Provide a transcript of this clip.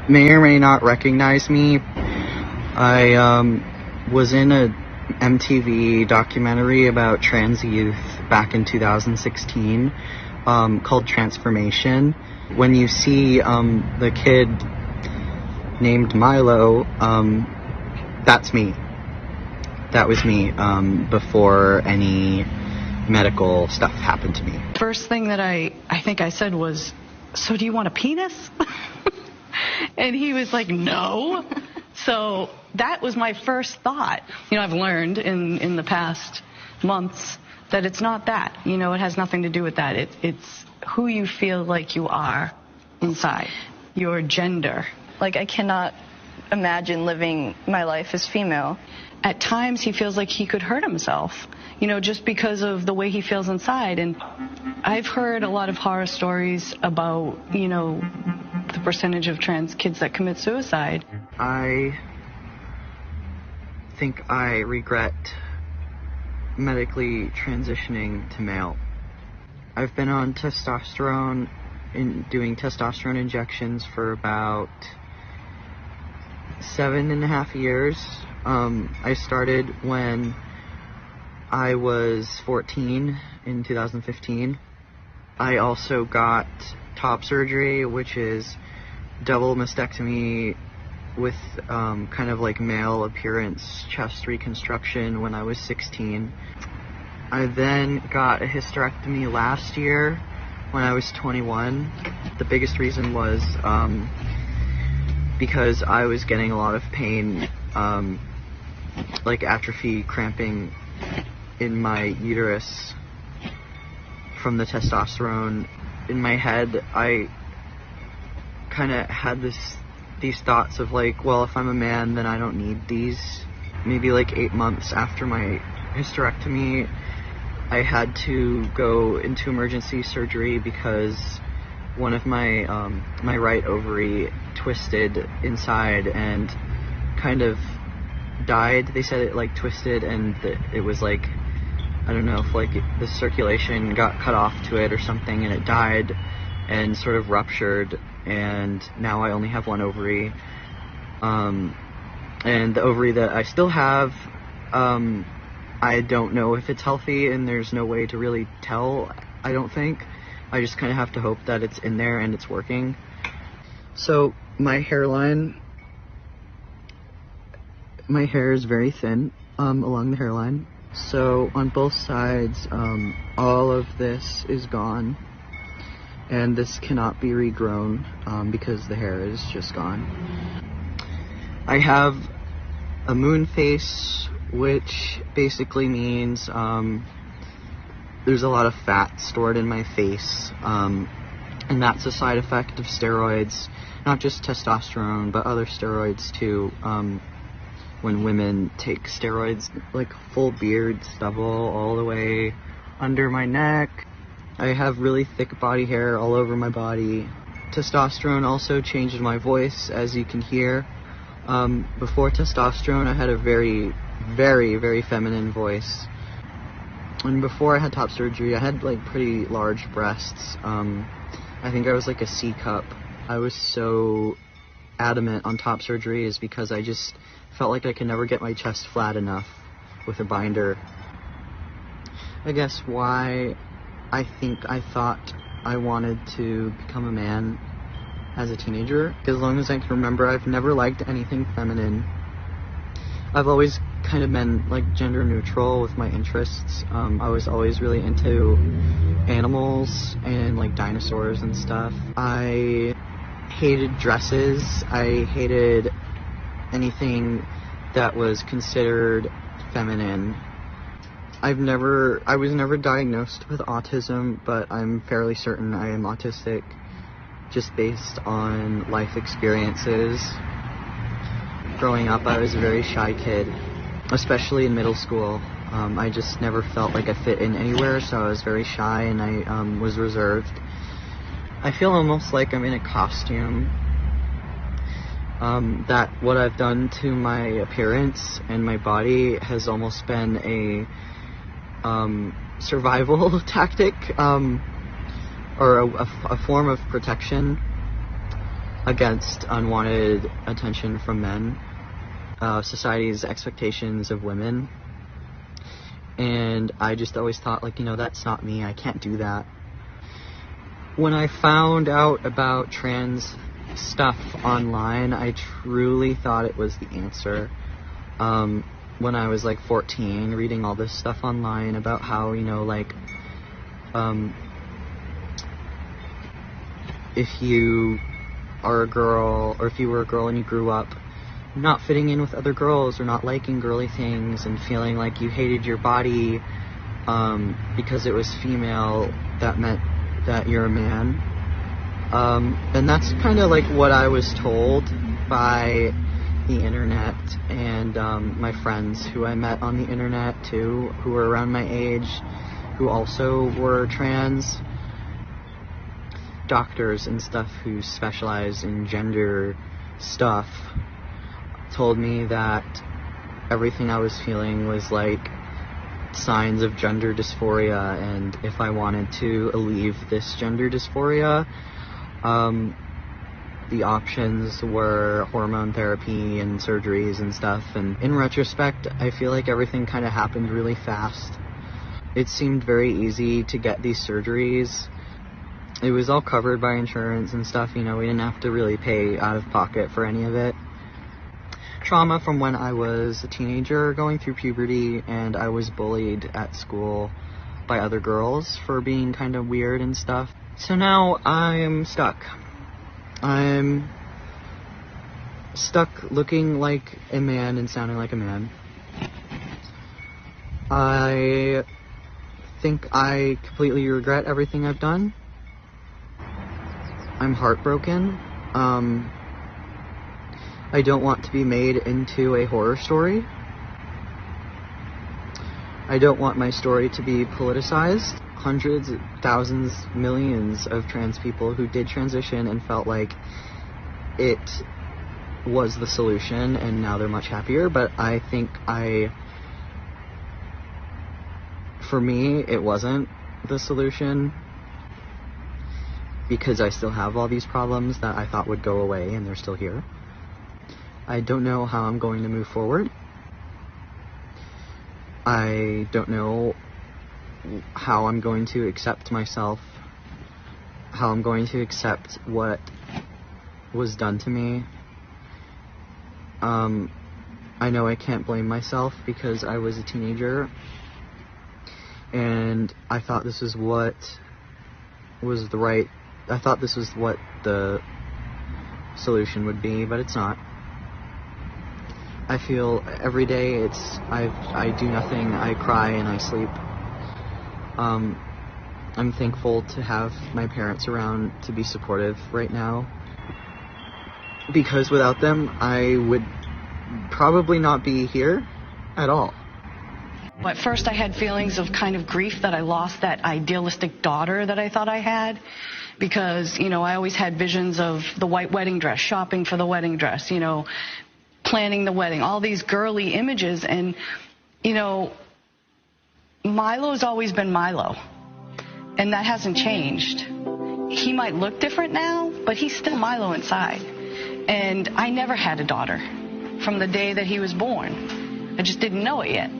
may or may not recognize me. I was in a MTV documentary about trans youth back in 2016 called Transformation. When you see the kid named Miilo, that's me. That was me before any medical stuff happened to me. First thing that I think I said was, "So do you want a penis?" And he was like, "No." So that was my first thought. You know, I've learned in the past months that it's not that. You know, it has nothing to do with that. It's who you feel like you are inside, your gender. Like, I cannot imagine living my life as female. At times he feels like he could hurt himself, you know, just because of the way he feels inside. And I've heard a lot of horror stories about, you know, the percentage of trans kids that commit suicide. I think I regret medically transitioning to male. I've been on testosterone, doing testosterone injections for about 7.5 years. I started when I was 14 in 2015. I also got top surgery, which is double mastectomy with kind of like male appearance chest reconstruction when I was 16. I then got a hysterectomy last year when I was 21. The biggest reason was because I was getting a lot of pain, like atrophy, cramping in my uterus from the testosterone. In my head, I kind of had these thoughts of like, well, if I'm a man, then I don't need these. Maybe like 8 months after my hysterectomy, I had to go into emergency surgery because one of my my right ovary twisted inside and kind of died. They said it like twisted and it was like, I don't know if like the circulation got cut off to it or something, and it died and sort of ruptured, and now I only have one ovary. And the ovary that I still have, I don't know if it's healthy, and there's no way to really tell, I don't think. I just kind of have to hope that it's in there and it's working. So my hairline, my hair is very thin along the hairline. So on both sides, all of this is gone, and this cannot be regrown because the hair is just gone. I have a moon face, which basically means there's a lot of fat stored in my face, and that's a side effect of steroids, not just testosterone, but other steroids too. When women take steroids, like full beard, stubble all the way under my neck. I have really thick body hair all over my body. Testosterone also changed my voice, as you can hear. Before testosterone, I had a very, very, very feminine voice. And before I had top surgery, I had like pretty large breasts. I think I was like a C cup. I was so adamant on top surgery is because I just felt like I could never get my chest flat enough with a binder. I guess why I think I thought I wanted to become a man as a teenager. As long as I can remember, I've never liked anything feminine. I've always kind of been like gender neutral with my interests. I was always really into animals and like dinosaurs and stuff. I hated dresses. I hated anything that was considered feminine. I was never diagnosed with autism, but I'm fairly certain I am autistic just based on life experiences. Growing up, I was a very shy kid, especially in middle school. I just never felt like I fit in anywhere, so I was very shy and I was reserved. I feel almost like I'm in a costume. That what I've done to my appearance and my body has almost been a survival tactic, or a form of protection. against unwanted attention from men, society's expectations of women. And I just always thought, like, that's not me. I can't do that. When I found out about trans stuff online, I truly thought it was the answer. When I was like 14, reading all this stuff online about how, if you are a girl, or if you were a girl and you grew up not fitting in with other girls or not liking girly things and feeling like you hated your body because it was female, that meant that you're a man. And that's kind of like what I was told by the internet and my friends who I met on the internet too, who were around my age, who also were trans. Doctors and stuff who specialize in gender stuff told me that everything I was feeling was like signs of gender dysphoria, and if I wanted to alleviate this gender dysphoria, the options were hormone therapy and surgeries and stuff. And in retrospect, I feel like everything kind of happened really fast. It seemed very easy to get these surgeries. It was all covered by insurance and stuff, we didn't have to really pay out of pocket for any of it. Trauma from when I was a teenager going through puberty, and I was bullied at school by other girls for being kind of weird and stuff. So now I'm stuck. I'm stuck looking like a man and sounding like a man. I think I completely regret everything I've done. I'm heartbroken. I don't want to be made into a horror story. I don't want my story to be politicized. Hundreds, thousands, millions of trans people who did transition and felt like it was the solution, and now they're much happier. But I think for me, it wasn't the solution, because I still have all these problems that I thought would go away, and they're still here. I don't know how I'm going to move forward. I don't know how I'm going to accept myself, how I'm going to accept what was done to me. I know I can't blame myself because I was a teenager, and I thought this is what was I thought this was what the solution would be, but it's not. I feel every day I do nothing, I cry and I sleep. I'm thankful to have my parents around to be supportive right now, because without them I would probably not be here at all. At first I had feelings of kind of grief that I lost that idealistic daughter that I thought I had, because, I always had visions of the white wedding dress, shopping for the wedding dress, planning the wedding, all these girly images. And, Milo's always been Milo, and that hasn't changed. He might look different now, but he's still Milo inside. And I never had a daughter from the day that he was born. I just didn't know it yet.